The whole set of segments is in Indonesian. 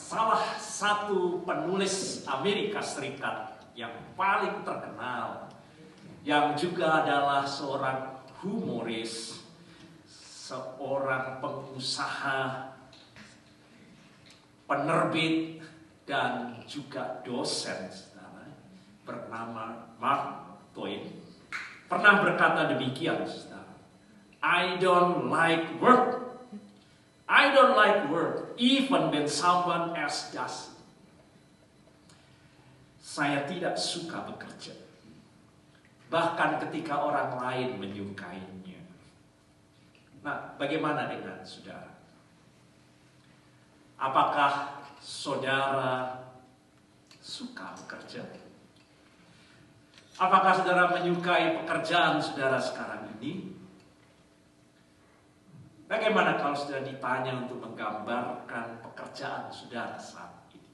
salah satu penulis Amerika Serikat yang paling terkenal, yang juga adalah seorang humoris, seorang pengusaha, penerbit, dan juga dosen, bernama Mark Twain, pernah berkata demikian, saudara. I don't like work. I don't like work, even when someone else does. Saya tidak suka bekerja, bahkan ketika orang lain menyukainya. Nah, bagaimana dengan saudara? Apakah saudara suka bekerja? Apakah saudara menyukai pekerjaan saudara sekarang ini? Bagaimana kalau saudara ditanya untuk menggambarkan pekerjaan saudara saat ini?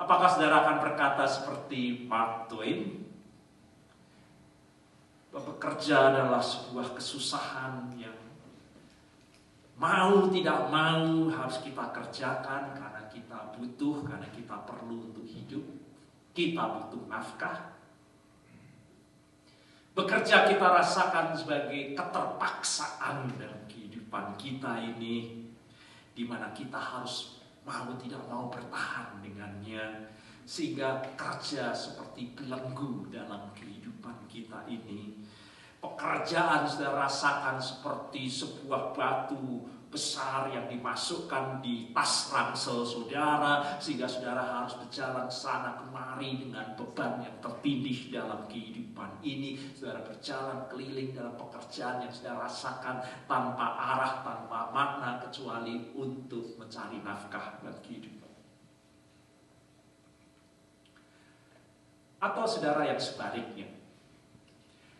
Apakah saudara akan berkata seperti Mark Twain, bahwa bekerja adalah sebuah kesusahan yang mau tidak mau harus kita kerjakan karena kita butuh, karena kita perlu untuk hidup, kita butuh nafkah? Bekerja kita rasakan sebagai keterpaksaan dalam kehidupan kita ini, di mana kita harus mau tidak mau bertahan dengannya, sehingga kerja seperti belenggu dalam kehidupan kita ini. Pekerjaan sudah rasakan seperti sebuah batu besar yang dimasukkan di tas ransel saudara, sehingga saudara harus berjalan sana kemari dengan beban yang tertindih dalam kehidupan ini. Saudara berjalan keliling dalam pekerjaan yang saudara rasakan tanpa arah, tanpa makna, kecuali untuk mencari nafkah dan kehidupan. Atau saudara yang sebaliknya,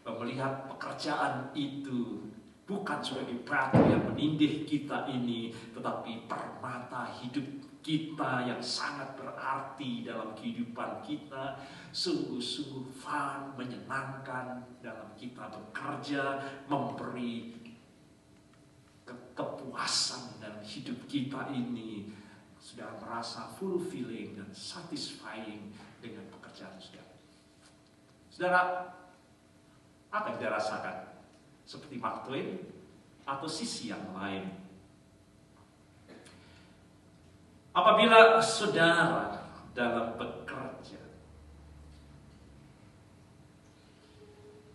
melihat pekerjaan itu bukan sebagai batu yang menindih kita ini, tetapi permata hidup kita yang sangat berarti dalam kehidupan kita. Sungguh-sungguh fun, menyenangkan dalam kita bekerja, memberi kepuasan dalam hidup kita ini. Sudah merasa fulfilling dan satisfying dengan pekerjaan saudara. Saudara, apa yang saudara rasakan? Seperti Mark Twain atau sisi yang lain? Apabila saudara dalam bekerja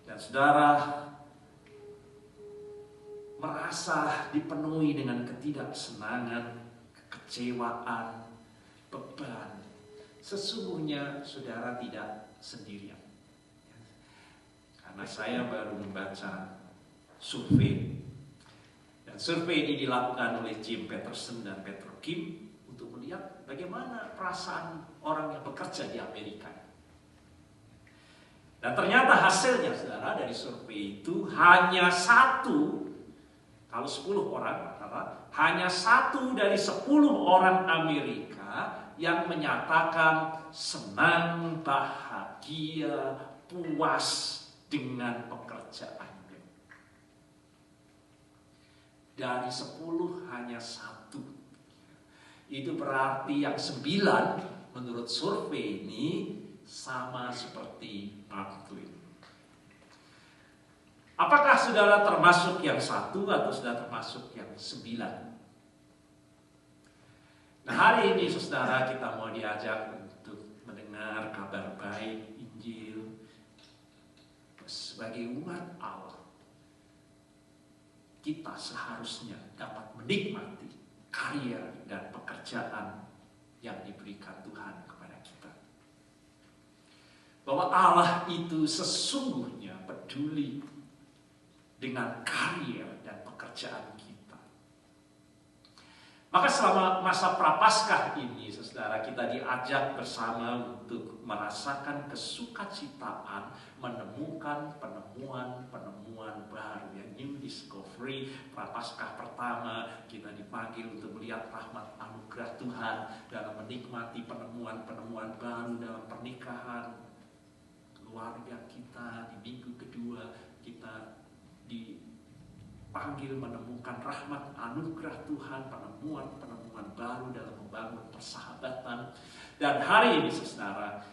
dan saudara merasa dipenuhi dengan ketidaksenangan, kekecewaan, beban, sesungguhnya saudara tidak sendirian. Karena saya baru membaca survei, dan survei ini dilakukan oleh Jim Peterson dan Peter Kim untuk melihat bagaimana perasaan orang yang bekerja di Amerika. Dan ternyata hasilnya, saudara, dari survei itu hanya satu, kalau 10 orang, hanya 1 dari 10 orang Amerika yang menyatakan senang, bahagia, puas dengan pekerjaannya. Dari 10 hanya 1. Itu berarti yang 9 menurut survei ini sama seperti Mark Twain. Apakah saudara termasuk yang 1 atau saudara termasuk yang 9? Nah, hari ini saudara kita mau diajak untuk mendengar kabar baik Injil sebagai umat Allah. Kita seharusnya dapat menikmati karya dan pekerjaan yang diberikan Tuhan kepada kita. Bahwa Allah itu sesungguhnya peduli dengan karya dan pekerjaan kita. Maka selama masa Prapaskah ini, saudara, kita diajak bersama untuk merasakan kesukacitaan, menemukan penemuan baru, yang new discovery. Prapaskah pertama kita dipanggil untuk melihat rahmat anugerah Tuhan dalam menikmati penemuan baru dalam pernikahan keluarga kita. Di minggu kedua kita panggil menemukan rahmat anugerah Tuhan, penemuan-penemuan baru dalam membangun persahabatan. Dan hari ini saudara,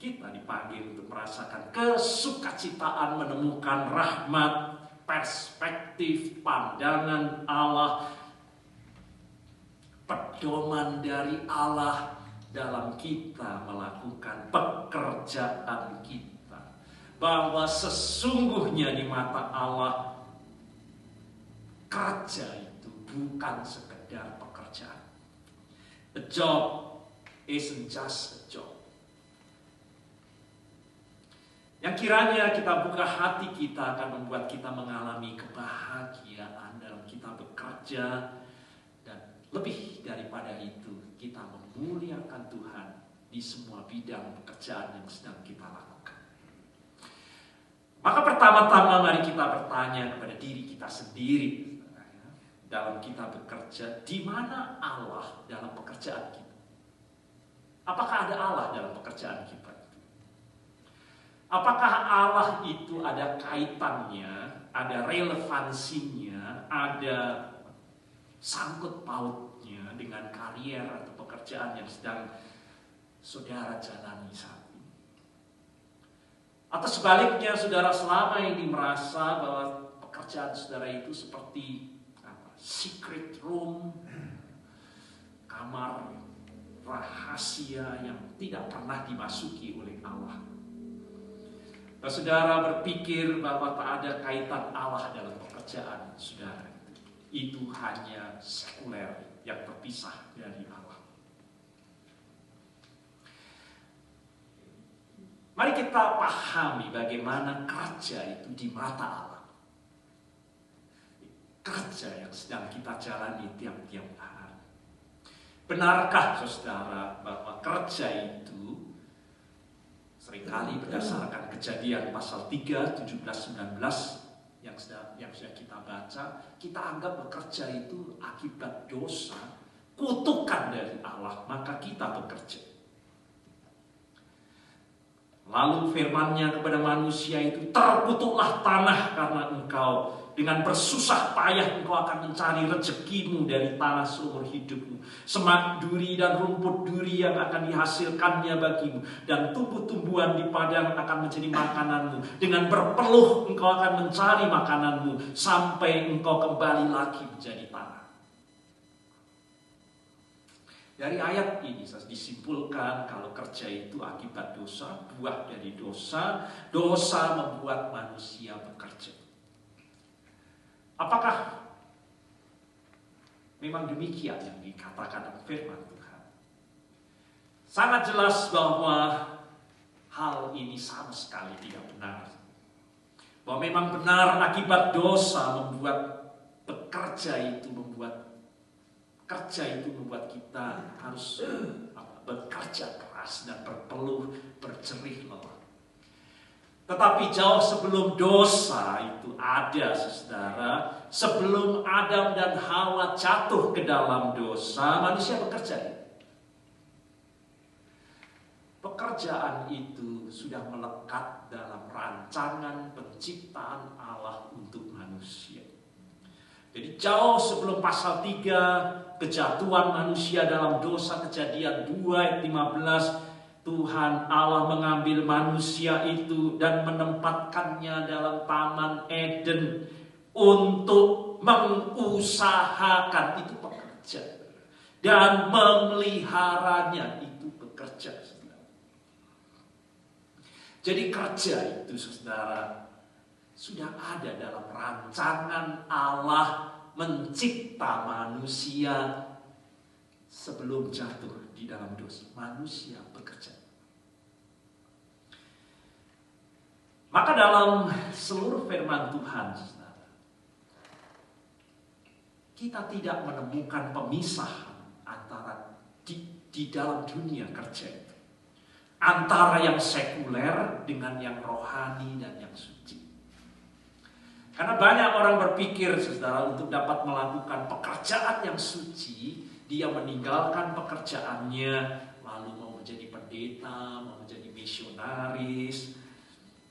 kita dipanggil untuk merasakan kesukacitaan menemukan rahmat, perspektif, pandangan Allah, pedoman dari Allah dalam kita melakukan pekerjaan kita. Bahwa sesungguhnya di mata Allah, kerja itu bukan sekedar pekerjaan. A job isn't just a job. Yang kiranya kita buka hati kita akan membuat kita mengalami kebahagiaan dalam kita bekerja. Dan lebih daripada itu, kita memuliakan Tuhan di semua bidang pekerjaan yang sedang kita lakukan. Maka pertama-tama mari kita bertanya kepada diri kita sendiri. Dalam kita bekerja, di mana Allah dalam pekerjaan kita? Apakah ada Allah dalam pekerjaan kita? Apakah Allah itu ada kaitannya, ada relevansinya, ada sangkut pautnya dengan karier atau pekerjaan yang sedang saudara jalani saat ini? Atau sebaliknya, saudara selama ini merasa bahwa pekerjaan saudara itu seperti secret room, kamar rahasia yang tidak pernah dimasuki oleh Allah. Dan saudara berpikir bahwa tak ada kaitan Allah dalam pekerjaan saudara. Itu hanya sekuler yang terpisah dari Allah. Mari kita pahami bagaimana kerja itu di mata Allah. Kerja yang sedang kita jalani tiap-tiap hari. Benarkah saudara bahwa kerja itu seringkali berdasarkan Kejadian pasal 3, 17, 19 yang sudah kita baca, kita anggap bekerja itu akibat dosa, kutukan dari Allah, maka kita bekerja. Lalu firman-Nya kepada manusia itu, terkutuklah tanah karena engkau dengan bersusah payah engkau akan mencari rezekimu dari tanah seumur hidupmu. Semak duri dan rumput duri yang akan dihasilkannya bagimu, dan tumbuh-tumbuhan di padang akan menjadi makananmu. Dengan berpeluh engkau akan mencari makananmu sampai engkau kembali lagi menjadi tanah. Dari ayat ini disimpulkan kalau kerja itu akibat dosa, buah dari dosa, dosa membuat manusia bekerja. Apakah memang demikian yang dikatakan dalam firman Tuhan? Sangat jelas bahwa hal ini sama sekali tidak benar. Bahwa memang benar akibat dosa membuat bekerja itu membuat kita harus bekerja keras dan berpeluh, berjerih lelah. Tetapi jauh sebelum dosa itu ada, saudara, sebelum Adam dan Hawa jatuh ke dalam dosa, manusia bekerja. Pekerjaan itu sudah melekat dalam rancangan penciptaan Allah untuk manusia. Jadi jauh sebelum pasal 3, kejatuhan manusia dalam dosa, Kejadian 2 ayat 15, Tuhan Allah mengambil manusia itu dan menempatkannya dalam Taman Eden untuk mengusahakan, itu bekerja, dan memeliharanya, itu bekerja. Jadi kerja itu, saudara, sudah ada dalam rancangan Allah mencipta manusia sebelum jatuh di dalam dosa. Manusia bekerja. Maka dalam seluruh firman Tuhan, saudara, kita tidak menemukan pemisahan antara di dalam dunia kerja itu, antara yang sekuler dengan yang rohani dan yang suci. Karena banyak orang berpikir, saudara, untuk dapat melakukan pekerjaan yang suci, dia meninggalkan pekerjaannya, lalu mau menjadi pendeta, mau menjadi misionaris,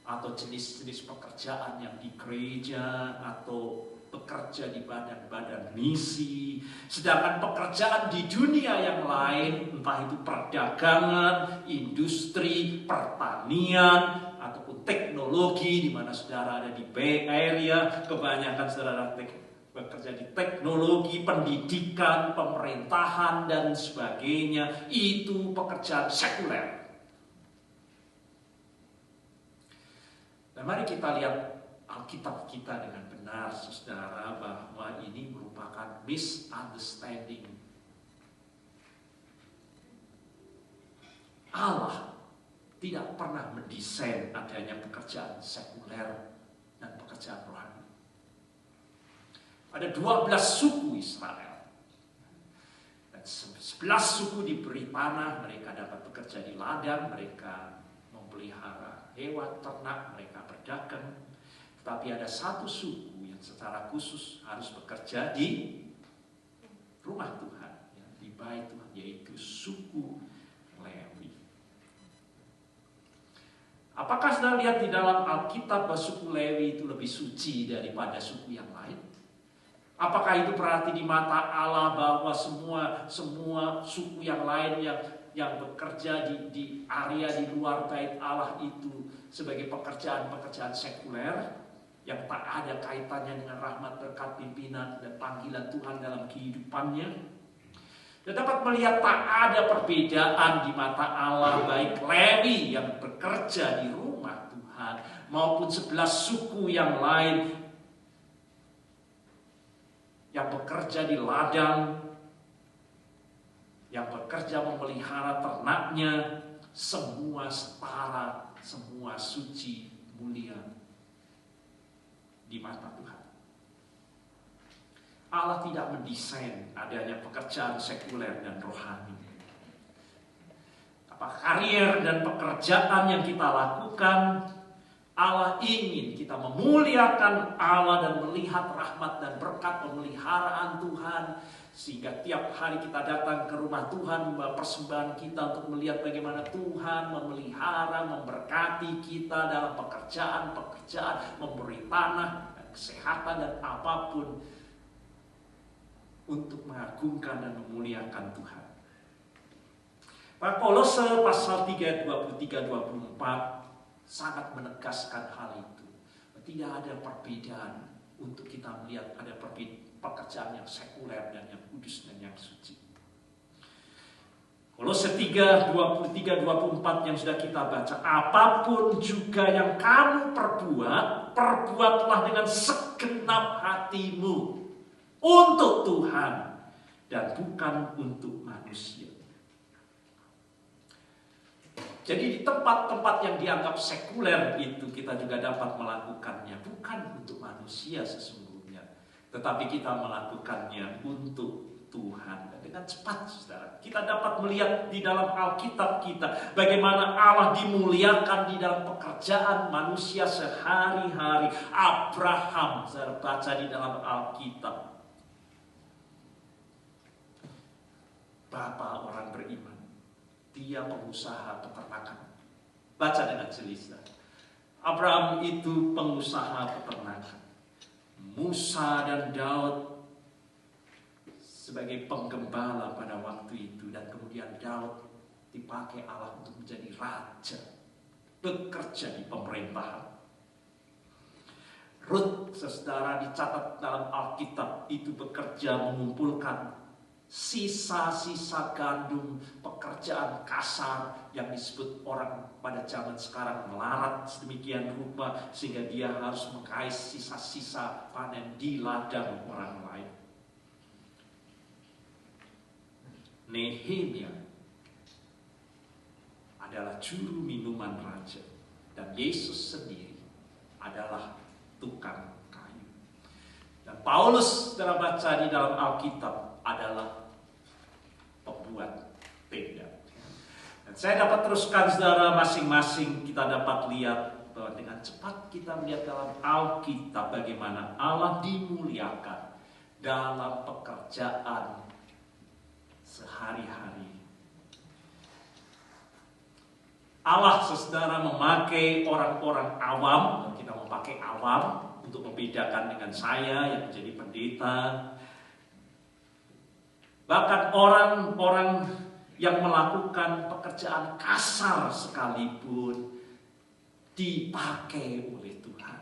atau jenis-jenis pekerjaan yang di gereja, atau bekerja di badan-badan misi, sedangkan pekerjaan di dunia yang lain, entah itu perdagangan, industri, pertanian, ataupun teknologi, di mana saudara ada di Bay Area, kebanyakan saudara bekerja di teknologi, pendidikan, pemerintahan, dan sebagainya, itu pekerjaan sekuler. Dan mari kita lihat Alkitab kita dengan benar, saudara, bahwa ini merupakan misunderstanding. Allah tidak pernah mendesain adanya pekerjaan sekuler dan pekerjaan rohani. Ada 12 suku Israel. Dan 11 suku diberi tanah, mereka dapat bekerja di ladang, mereka memelihara hewan ternak, mereka berdagang. Tetapi ada satu suku yang secara khusus harus bekerja di rumah Tuhan, ya, di bait Tuhan, yaitu suku Lewi. Apakah saudara lihat di dalam Alkitab bahwa suku Lewi itu lebih suci daripada suku yang lain? Apakah itu berarti di mata Allah bahwa semua suku yang lain yang bekerja di area di luar bait Allah itu sebagai pekerjaan sekuler yang tak ada kaitannya dengan rahmat, berkat, pimpinan, dan panggilan Tuhan dalam kehidupannya? Dan dapat melihat tak ada perbedaan di mata Allah, baik Lewi yang bekerja di rumah Tuhan maupun 11 suku yang lain yang bekerja di ladang, yang bekerja memelihara ternaknya, semua setara, semua suci, mulia di mata Tuhan. Allah tidak mendesain adanya pekerjaan sekuler dan rohani. Apa karier dan pekerjaan yang kita lakukan, Allah ingin kita memuliakan Allah dan melihat rahmat dan berkat pemeliharaan Tuhan. Sehingga tiap hari kita datang ke rumah Tuhan, membawa persembahan kita untuk melihat bagaimana Tuhan memelihara, memberkati kita dalam pekerjaan, memberi tanah, kesehatan, dan apapun untuk mengagungkan dan memuliakan Tuhan. Pada Kolose pasal 3, 23-24 sangat menegaskan hal itu. Tidak ada perbedaan untuk kita melihat ada pekerjaan yang sekuler dan yang kudus dan yang suci. Kolose 3, 23-24 yang sudah kita baca. Apapun juga yang kamu perbuat, perbuatlah dengan segenap hatimu untuk Tuhan dan bukan untuk manusia. Jadi di tempat-tempat yang dianggap sekuler itu kita juga dapat melakukannya bukan untuk manusia sesungguhnya, tetapi kita melakukannya untuk Tuhan. Dan dengan cepat, saudara, kita dapat melihat di dalam Alkitab kita bagaimana Allah dimuliakan di dalam pekerjaan manusia sehari-hari. Abraham, saudara baca di dalam Alkitab, Bapa orang beriman. Dia pengusaha peternakan. Baca dengan gelisah. Abraham itu pengusaha peternakan. Musa dan Daud sebagai penggembala pada waktu itu. Dan kemudian Daud dipakai Allah untuk menjadi raja. Bekerja di pemerintahan. Rut, saudara, dicatat dalam Alkitab itu bekerja mengumpulkan sisa-sisa gandum, pekerjaan kasar yang disebut orang pada zaman sekarang melarat sedemikian rupa sehingga dia harus mengais sisa-sisa panen di ladang orang lain. Nehemia adalah juru minuman raja dan Yesus sendiri adalah tukang kayu. Dan Paulus dalam baca di dalam Alkitab adalah pembuat tenda. Dan saya dapat teruskan, saudara, masing-masing kita dapat lihat bahwa dengan cepat kita melihat dalam Alkitab bagaimana Allah dimuliakan dalam pekerjaan sehari-hari. Allah, saudara, memakai orang-orang awam, kita memakai awam, untuk membedakan dengan saya yang menjadi pendeta. Bahkan orang-orang yang melakukan pekerjaan kasar sekalipun dipakai oleh Tuhan.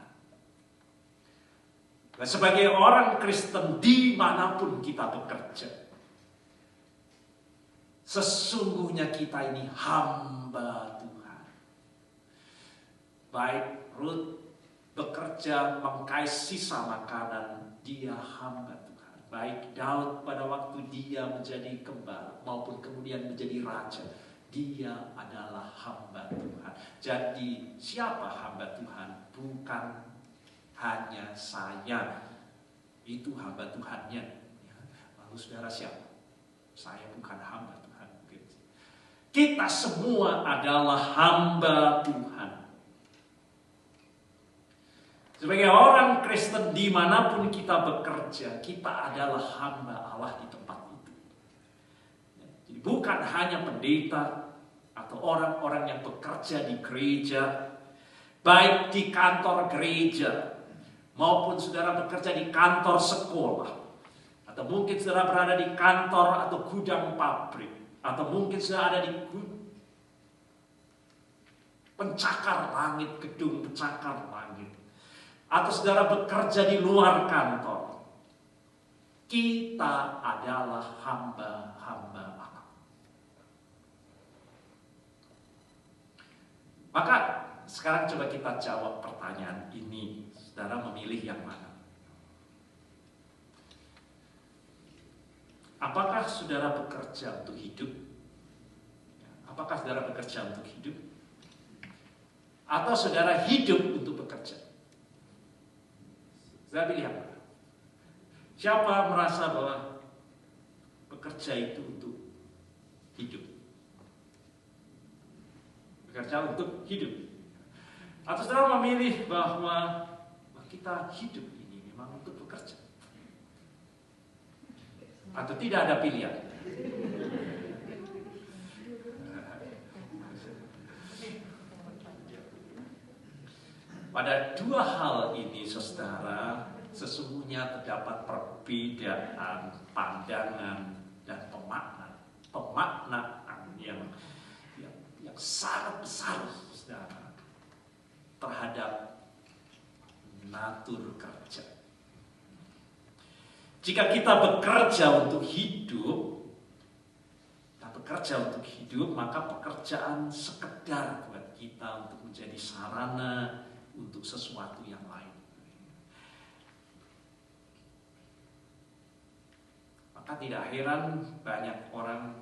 Nah, sebagai orang Kristen dimanapun kita bekerja, sesungguhnya kita ini hamba Tuhan. Baik Ruth bekerja mengkais sisa makanan, dia hamba Tuhan. Baik Daud pada waktu dia menjadi gembala maupun kemudian menjadi raja, dia adalah hamba Tuhan. Jadi siapa hamba Tuhan? Bukan hanya saya, itu hamba Tuhannya. Lalu saudara siapa? Saya bukan hamba Tuhan. Kita semua adalah hamba Tuhan. Sebagai orang Kristen dimanapun kita bekerja, kita adalah hamba Allah di tempat itu. Jadi bukan hanya pendeta atau orang-orang yang bekerja di gereja, baik di kantor gereja maupun saudara bekerja di kantor sekolah, atau mungkin saudara berada di kantor atau gudang pabrik, atau mungkin saudara ada di pencakar langit, gedung pencakar langit, atau saudara bekerja di luar kantor. Kita adalah hamba-hamba Allah. Maka sekarang coba kita jawab pertanyaan ini. Saudara memilih yang mana? Apakah saudara bekerja untuk hidup? Apakah saudara bekerja untuk hidup? Atau saudara hidup untuk bekerja? Saudara pilih apa? Siapa merasa bahwa bekerja itu untuk hidup? Bekerja untuk hidup. Atau saudara memilih bahwa kita hidup ini memang untuk bekerja? Atau tidak ada pilihan? Pada dua hal ini, saudara, sesungguhnya terdapat perbedaan pandangan dan pemaknaan yang sangat besar, saudara, terhadap natur kerja. Jika kita bekerja untuk hidup, maka pekerjaan sekedar buat kita untuk menjadi sarana untuk sesuatu yang lain. Maka tidak heran banyak orang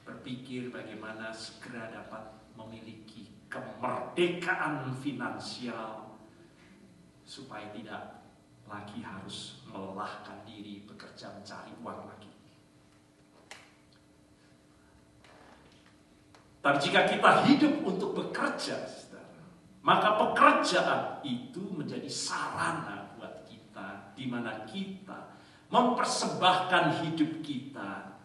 berpikir bagaimana segera dapat memiliki kemerdekaan finansial supaya tidak lagi harus melelahkan diri bekerja mencari uang lagi. Tapi jika kita hidup untuk bekerja, maka pekerjaan itu menjadi sarana buat kita, di mana kita mempersembahkan hidup kita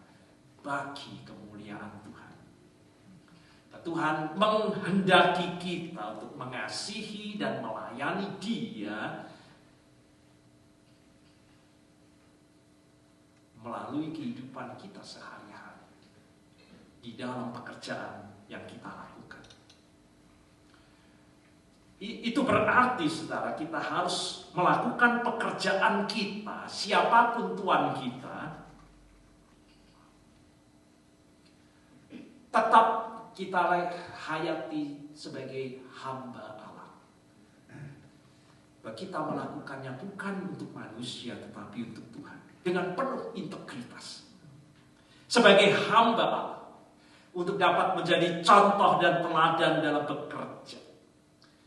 bagi kemuliaan Tuhan. Tuhan menghendaki kita untuk mengasihi dan melayani Dia melalui kehidupan kita sehari-hari di dalam pekerjaan yang kita lakukan. Itu berarti, saudara, kita harus melakukan pekerjaan kita, siapapun tuan kita, tetap kita hayati sebagai hamba Allah. Kita melakukannya bukan untuk manusia, tetapi untuk Tuhan, dengan penuh integritas. Sebagai hamba Allah, untuk dapat menjadi contoh dan teladan dalam bekerja.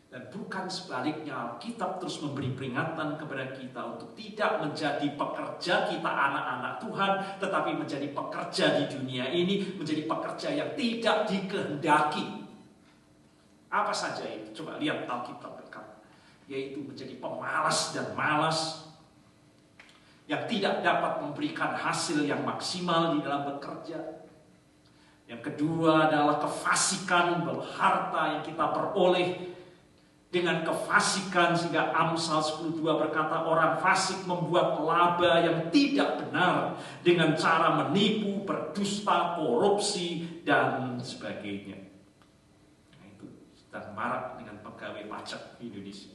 Dan bukan sebaliknya, Alkitab terus memberi peringatan kepada kita untuk tidak menjadi pekerja kita anak-anak Tuhan, tetapi menjadi pekerja di dunia ini, menjadi pekerja yang tidak dikehendaki. Apa saja itu? Coba lihat Alkitab berkata, yaitu menjadi pemalas dan malas, yang tidak dapat memberikan hasil yang maksimal di dalam bekerja. Yang kedua adalah kefasikan, bahwa harta yang kita peroleh dengan kefasikan, sehingga Amsal 10:2 berkata orang fasik membuat laba yang tidak benar dengan cara menipu, berdusta, korupsi, dan sebagainya. Nah, itu sedang marak dengan pegawai pajak di Indonesia.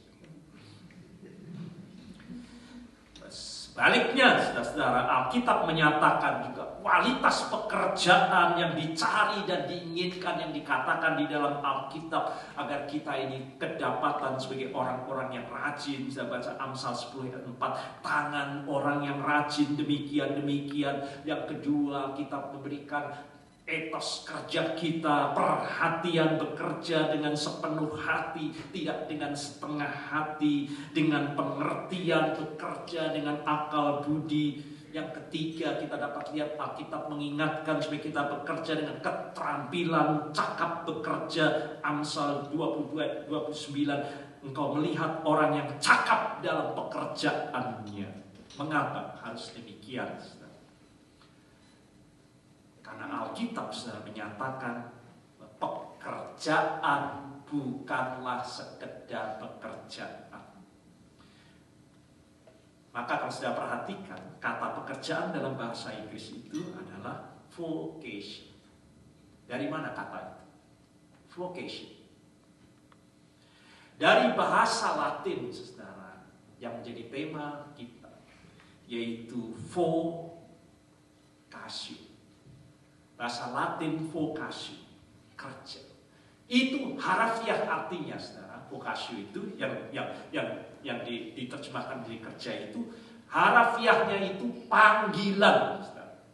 Sebaliknya, saudara-saudara, Alkitab menyatakan juga kualitas pekerjaan yang dicari dan diinginkan yang dikatakan di dalam Alkitab agar kita ini kedapatan sebagai orang-orang yang rajin. Bisa baca Amsal 10 ayat 4, tangan orang yang rajin demikian. Yang kedua, kita memberikan etos kerja kita, perhatian bekerja dengan sepenuh hati, tidak dengan setengah hati, dengan pengertian bekerja dengan akal budi. Yang ketiga, kita dapat lihat Alkitab mengingatkan supaya kita bekerja dengan keterampilan cakap bekerja. Amsal 22:29, engkau melihat orang yang cakap dalam pekerjaannya. Mengapa harus demikian? Karena Alkitab sudah menyatakan pekerjaan bukanlah sekedar pekerjaan. Maka kalau sudah perhatikan, kata pekerjaan dalam bahasa Inggris itu adalah vocation. Dari mana kata itu? Vocation. Dari bahasa Latin, saudara, yang menjadi tema kita, yaitu vocatio. Bahasa Latin vocatio, kerja. Itu harafiah artinya, saudara. Vocatio itu yang diterjemahkan dari kerja itu, harafiahnya itu panggilan, saudara.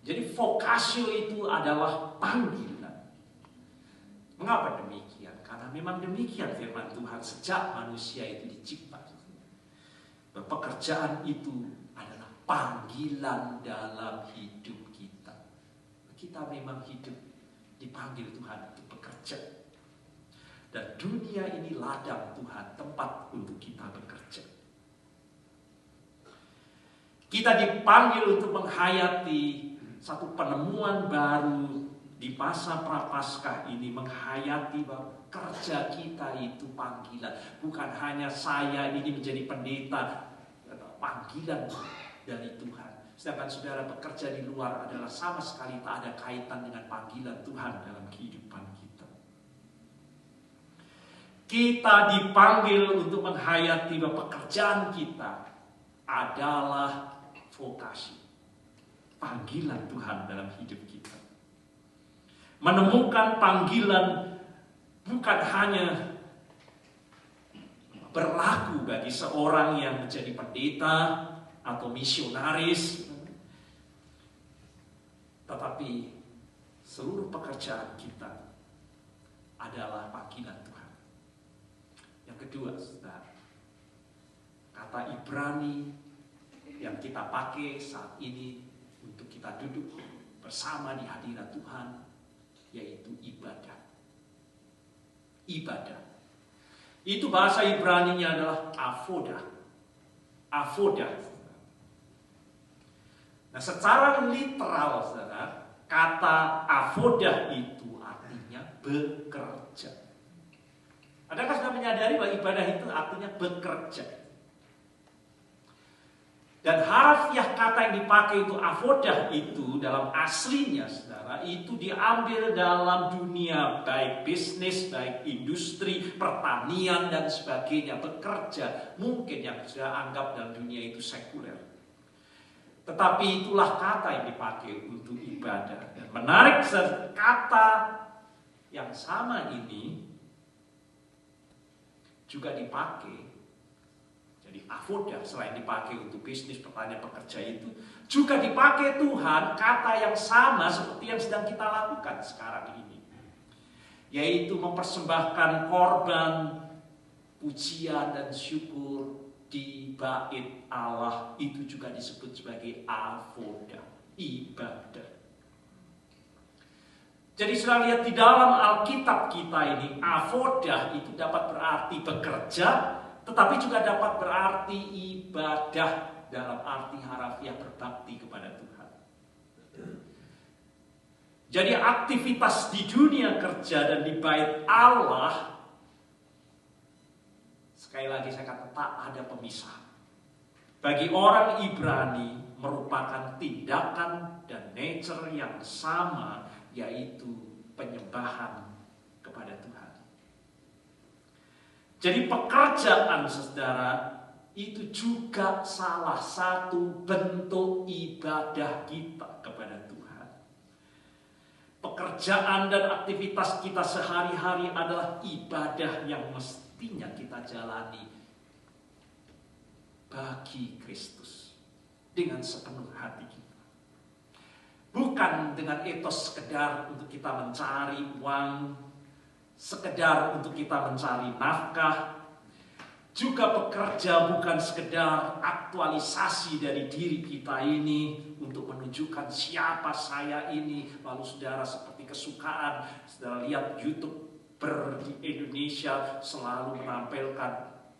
Jadi vocatio itu adalah panggilan. Mengapa demikian? Karena memang demikian firman Tuhan sejak manusia itu dicipta. Pekerjaan itu panggilan dalam hidup kita. Kita memang hidup dipanggil Tuhan untuk bekerja. Dan dunia ini ladang Tuhan, tempat untuk kita bekerja. Kita dipanggil untuk menghayati satu penemuan baru di masa Prapaskah ini, menghayati bahwa kerja kita itu panggilan. Bukan hanya saya ini menjadi pendeta, panggilan dari Tuhan. Sedangkan saudara bekerja di luar adalah sama sekali tak ada kaitan dengan panggilan Tuhan dalam kehidupan kita. Kita dipanggil untuk menghayati bahwa pekerjaan kita adalah vokasi, panggilan Tuhan dalam hidup kita. Menemukan panggilan bukan hanya berlaku bagi seorang yang menjadi pendeta atau misionaris, tetapi seluruh pekerjaan kita adalah panggilan Tuhan. Yang kedua, saudara, kata Ibrani yang kita pakai saat ini untuk kita duduk bersama di hadirat Tuhan, yaitu ibadah. Ibadah. Itu bahasa Ibraninya adalah avoda. Avoda. Nah, secara literal, saudara, kata avoda itu artinya bekerja. Adakah sudah menyadari bahwa ibadah itu artinya bekerja? Dan harafiah kata yang dipakai itu avoda itu dalam aslinya, saudara, itu diambil dalam dunia baik bisnis, baik industri, pertanian dan sebagainya. Bekerja mungkin yang sudah anggap dalam dunia itu sekuler. Tetapi itulah kata yang dipakai untuk ibadah. Dan menarik, kata yang sama ini juga dipakai. Jadi avoda selain dipakai untuk bisnis, pertanian, pekerja itu juga dipakai Tuhan kata yang sama seperti yang sedang kita lakukan sekarang ini. Yaitu mempersembahkan korban, pujian dan syukur di bait Allah, itu juga disebut sebagai avoda, ibadah. Jadi sudah lihat di dalam Alkitab kita ini, avoda itu dapat berarti bekerja, tetapi juga dapat berarti ibadah dalam arti harafiah berbakti kepada Tuhan. Jadi aktivitas di dunia kerja dan di bait Allah, sekali lagi saya kata tak ada pemisah. Bagi orang Ibrani merupakan tindakan dan nature yang sama, yaitu penyembahan kepada Tuhan. Jadi pekerjaan saudara itu juga salah satu bentuk ibadah kita kepada Tuhan. Pekerjaan dan aktivitas kita sehari-hari adalah ibadah yang mestinya kita jalani bagi Kristus dengan sepenuh hati kita. Bukan dengan etos sekedar untuk kita mencari uang, sekedar untuk kita mencari nafkah. Juga bekerja bukan sekedar aktualisasi dari diri kita ini untuk menunjukkan siapa saya ini. Lalu saudara seperti kesukaan, saudara lihat YouTuber di Indonesia selalu menampilkan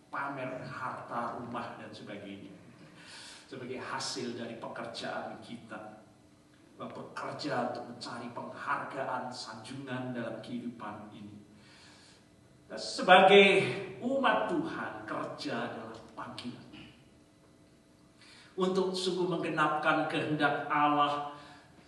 pamer harta, rumah dan sebagainya. Sebagai hasil dari pekerjaan kita. Bekerja untuk mencari penghargaan, sanjungan dalam kehidupan ini. Sebagai umat Tuhan, kerja adalah panggilan untuk sungguh menggenapkan kehendak Allah.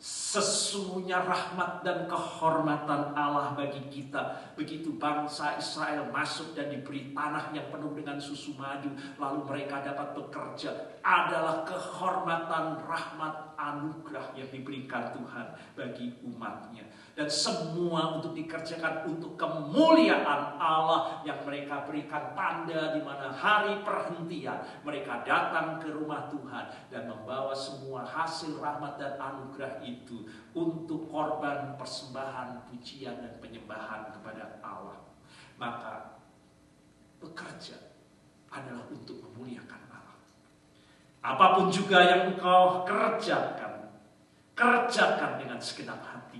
Sesungguhnya rahmat dan kehormatan Allah bagi kita. Begitu bangsa Israel masuk dan diberi tanah yang penuh dengan susu madu, lalu mereka dapat bekerja, adalah kehormatan, rahmat, anugerah yang diberikan Tuhan bagi umatnya. Dan semua untuk dikerjakan untuk kemuliaan Allah yang mereka berikan tanda di mana hari perhentian mereka datang ke rumah Tuhan dan membawa semua hasil rahmat dan anugerah itu untuk korban persembahan, pujian dan penyembahan kepada Allah. Maka bekerja adalah untuk memuliakan Allah. Apapun juga yang engkau kerjakan, kerjakan dengan segenap hati.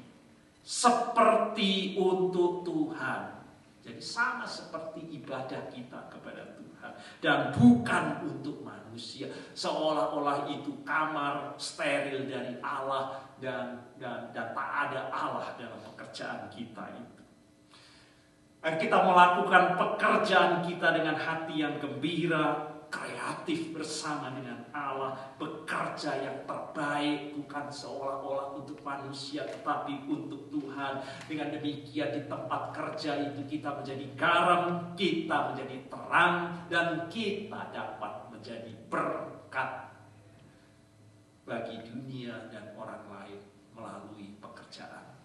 Seperti untuk Tuhan. Jadi sama seperti ibadah kita kepada Tuhan. Dan bukan untuk manusia. Seolah-olah itu kamar steril dari Allah. Dan tak ada Allah dalam pekerjaan kita itu. Dan kita melakukan pekerjaan kita dengan hati yang gembira, kreatif bersama dengan Allah, bekerja yang terbaik, bukan seolah-olah untuk manusia tetapi untuk Tuhan. Dengan demikian di tempat kerja itu kita menjadi garam, kita menjadi terang, dan kita dapat menjadi berkat bagi dunia dan orang lain melalui pekerjaan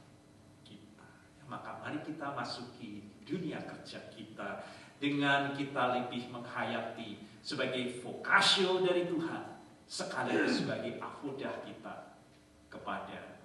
kita. Maka mari kita masuki dunia kerja kita dengan kita lebih menghayati sebagai vokasio dari Tuhan sekaligus sebagai afudah kita kepada